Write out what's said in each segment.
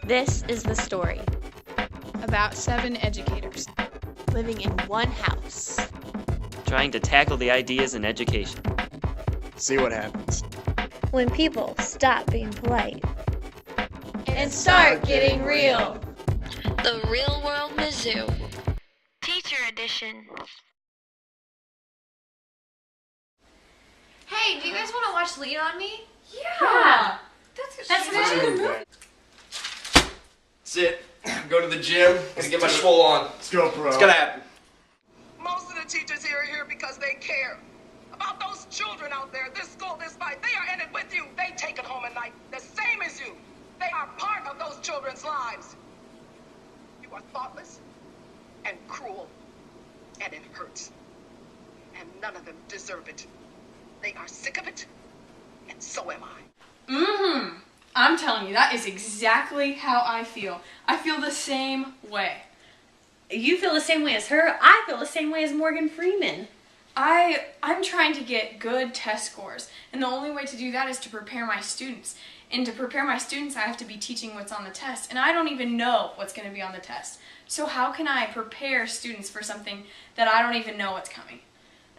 This is the story About 7 educators living in one house. Trying to tackle the ideas in education. See what happens. When people stop being polite and start getting real. The Real World Mizzou. Teacher Edition. Hey, do you guys want to watch Lean on Me? Yeah. That's a good movie. Sit. Go to the gym. Gonna get my swole on. Let's go, bro. It's gonna happen. Most of the teachers here are here because they care about those children out there. This school, this fight, they are in it with you. They take it home at night, the same as you. They are part of those children's lives. You are thoughtless and cruel, and it hurts. And none of them deserve it. They are sick of it, and so am I. I'm telling you, that is exactly how I feel. I feel the same way. You feel the same way as her. I feel the same way as Morgan Freeman. I'm trying to get good test scores, and the only way to do that is to prepare my students. And to prepare my students, I have to be teaching what's on the test, and I don't even know what's going to be on the test. So how can I prepare students for something that I don't even know what's coming?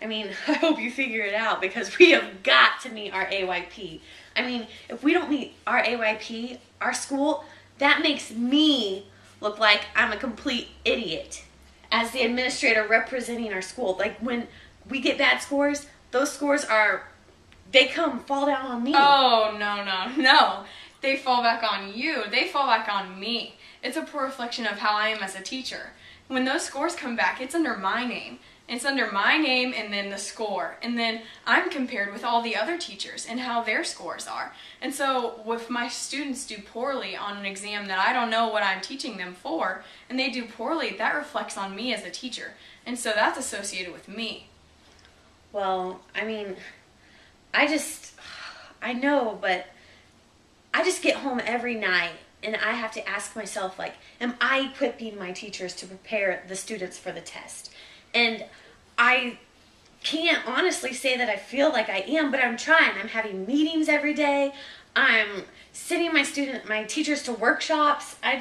I mean, I hope you figure it out because we have got to meet our AYP. I mean, if we don't meet our AYP, our school, that makes me look like I'm a complete idiot as the administrator representing our school. Like when we get bad scores, those scores fall down on me. Oh, no. They fall back on you. They fall back on me. It's a poor reflection of how I am as a teacher. When those scores come back, it's under my name. It's under my name and then the score. And then I'm compared with all the other teachers and how their scores are. And so if my students do poorly on an exam that I don't know what I'm teaching them for, and they do poorly, that reflects on me as a teacher. And so that's associated with me. Well, I mean, I know, but I just get home every night and I have to ask myself, like, am I equipping my teachers to prepare the students for the test? And I can't honestly say that I feel like I am, but I'm trying. I'm having meetings every day. I'm sending my teachers to workshops. I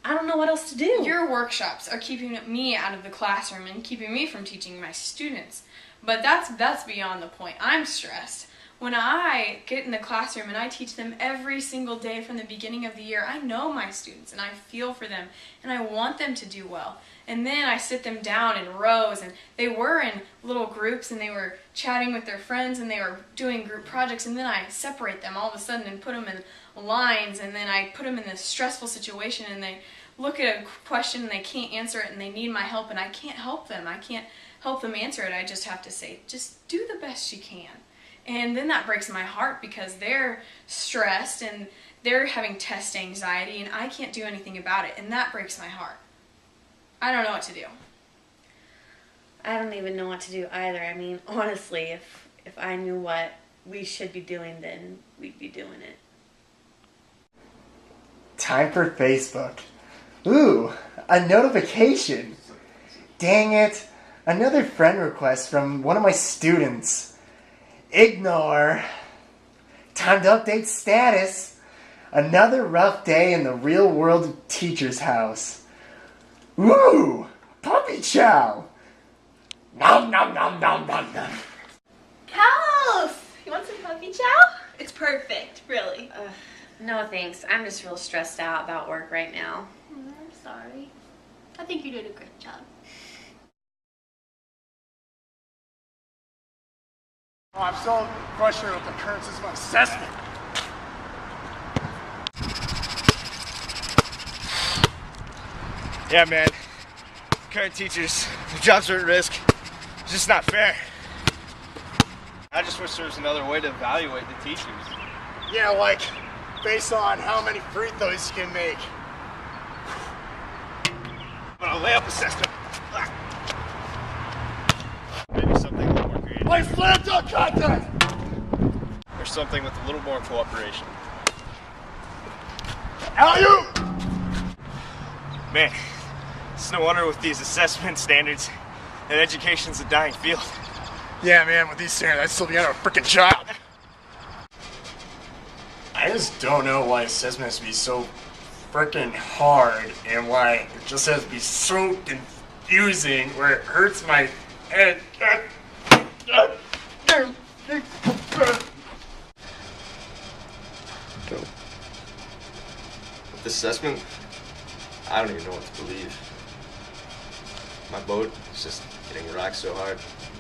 don't know what else to do. Your workshops are keeping me out of the classroom and keeping me from teaching my students. But that's beyond the point. I'm stressed. When I get in the classroom and I teach them every single day from the beginning of the year, I know my students and I feel for them and I want them to do well. And then I sit them down in rows and they were in little groups and they were chatting with their friends and they were doing group projects, and then I separate them all of a sudden and put them in lines, and then I put them in this stressful situation and they look at a question and they can't answer it and they need my help, and I can't help them. I can't help them answer it. I just have to say, just do the best you can. And then that breaks my heart because they're stressed and they're having test anxiety and I can't do anything about it, and that breaks my heart. I don't know what to do. I don't even know what to do either. I mean, honestly, if I knew what we should be doing, then we'd be doing it. Time for Facebook. Ooh, a notification. Dang it. Another friend request from one of my students. Ignore. Time to update status. Another rough day in the real world teacher's house. Ooh, puppy chow. Nom nom nom nom nom nom. Carlos! You want some puppy chow? It's perfect, really. No thanks. I'm just real stressed out about work right now. I'm sorry. I think you did a great job. Oh, I'm so frustrated with the current system of assessment. Yeah, man. Current teachers, their jobs are at risk. It's just not fair. I just wish there was another way to evaluate the teachers. Yeah, like, based on how many free throws you can make. I'm gonna lay up assessment. Maybe something a little more creative. My slam dunk contest! Or something with a little more cooperation. Alley-oop! Man, it's no wonder with these assessment standards that education's a dying field. Yeah, man, with these standards, I'd still be under a freaking child. I just don't know why assessment has to be so freaking hard, and like it just has to be so confusing where it hurts my head. With this assessment, I don't even know what to believe. My boat is just getting rocked so hard,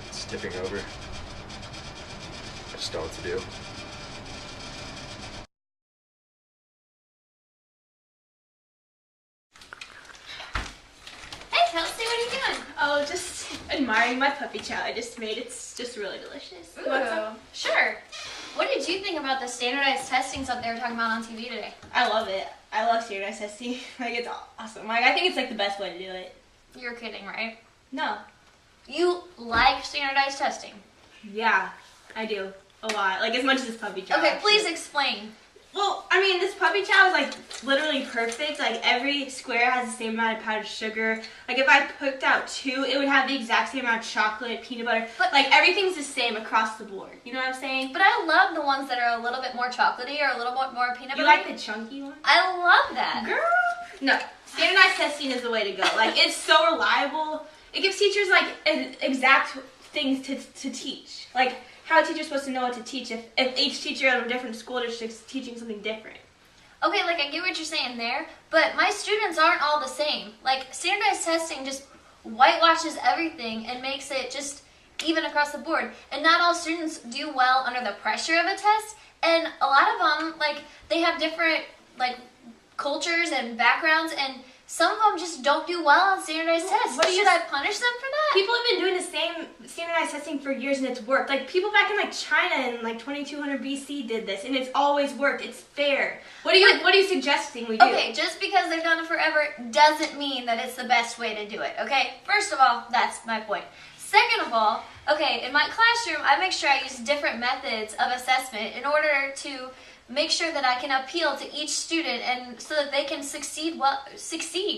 it's tipping over. I just don't know what to do. Hey, Kelsey, what are you doing? Oh, just admiring my puppy chow I just made. It's just really delicious. You want some? Sure. What did you think about the standardized testing stuff they were talking about on TV today? I love it. I love standardized testing. Like, it's awesome. Like, I think it's like the best way to do it. You're kidding, right? No. You like standardized testing? Yeah, I do. A lot. Like, as much as this puppy chow. Okay, actually. please explain. Well, I mean, this puppy chow is like literally perfect. Like, every square has the same amount of powdered sugar. Like, if I picked out 2, it would have the exact same amount of chocolate, peanut butter. But like, everything's the same across the board. You know what I'm saying? But I love the ones that are a little bit more chocolatey or a little bit more peanut butter. You like the chunky one? I love that. Girl! No, standardized testing is the way to go. Like, it's so reliable. It gives teachers, like, exact things to teach. Like, how are teachers supposed to know what to teach if each teacher at a different school district is teaching something different? Okay, like, I get what you're saying there, but my students aren't all the same. Like, standardized testing just whitewashes everything and makes it just even across the board. And not all students do well under the pressure of a test, and a lot of them, like, they have different, like, cultures and backgrounds, and some of them just don't do well on standardized tests. Should I punish them for that? People have been doing the same standardized testing for years and it's worked. Like, people back in, like, China in, like, 2200 BC did this, and it's always worked. It's fair. What are you suggesting we do? Okay, just because they've done it forever doesn't mean that it's the best way to do it, okay? First of all, that's my point. Second of all, okay, in my classroom, I make sure I use different methods of assessment in order to make sure that I can appeal to each student and so that they can succeed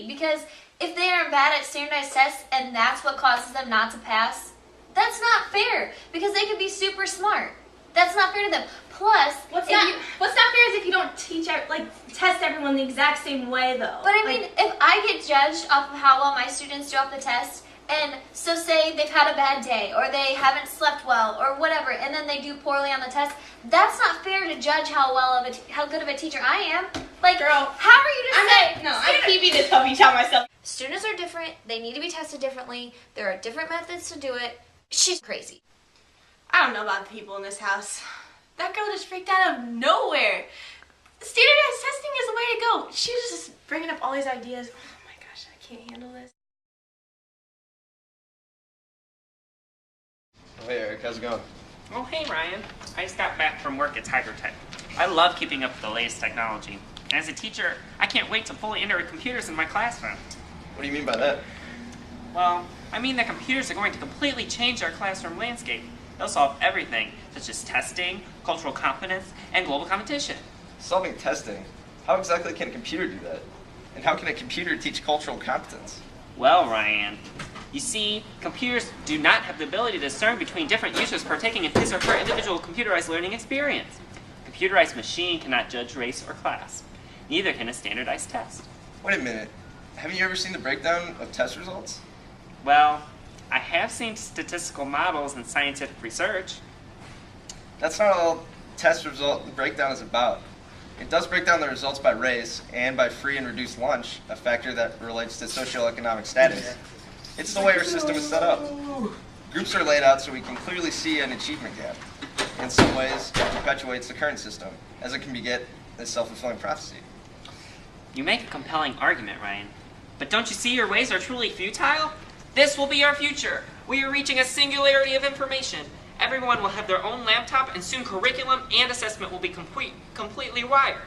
because if they are bad at standardized tests and that's what causes them not to pass, that's not fair because they could be super smart. That's not fair to them. Plus, what's not fair is if you don't test everyone the exact same way though. But I mean, if I get judged off of how well my students do off the test, and so say they've had a bad day or they haven't slept well or whatever, and then they do poorly on the test, that's not fair to judge how good of a teacher I am. Like, girl, how are you to say? No, I'm keeping this puppy chow myself. Students are different. They need to be tested differently. There are different methods to do it. She's crazy. I don't know about the people in this house. That girl just freaked out of nowhere. Standardized testing is the way to go. She was just bringing up all these ideas. Oh my gosh, I can't handle this. Hey Eric, how's it going? Oh, hey Ryan. I just got back from work at Hydrotech. I love keeping up with the latest technology. And as a teacher, I can't wait to fully integrate computers in my classroom. What do you mean by that? Well, I mean that computers are going to completely change our classroom landscape. They'll solve everything, such as testing, cultural competence, and global competition. Solving testing? How exactly can a computer do that? And how can a computer teach cultural competence? Well, Ryan, you see, computers do not have the ability to discern between different users partaking in his or her individual computerized learning experience. A computerized machine cannot judge race or class. Neither can a standardized test. Wait a minute. Haven't you ever seen the breakdown of test results? Well, I have seen statistical models in scientific research. That's not all test result breakdown is about. It does break down the results by race and by free and reduced lunch, a factor that relates to socioeconomic status. It's the way our system is set up. Groups are laid out so we can clearly see an achievement gap. In some ways, it perpetuates the current system, as it can beget a self-fulfilling prophecy. You make a compelling argument, Ryan. But don't you see your ways are truly futile? This will be our future. We are reaching a singularity of information. Everyone will have their own laptop, and soon curriculum and assessment will be completely wired.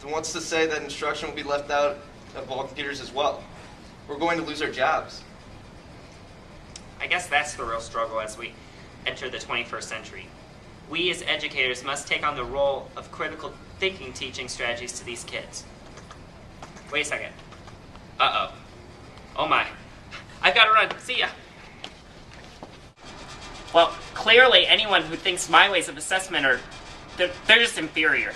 Then what's to say that instruction will be left out of all computers as well? We're going to lose our jobs. I guess that's the real struggle as we enter the 21st century. We as educators must take on the role of critical thinking teaching strategies to these kids. Wait a second. Uh-oh. Oh my. I've got to run. See ya. Well, clearly anyone who thinks my ways of assessment they're just inferior.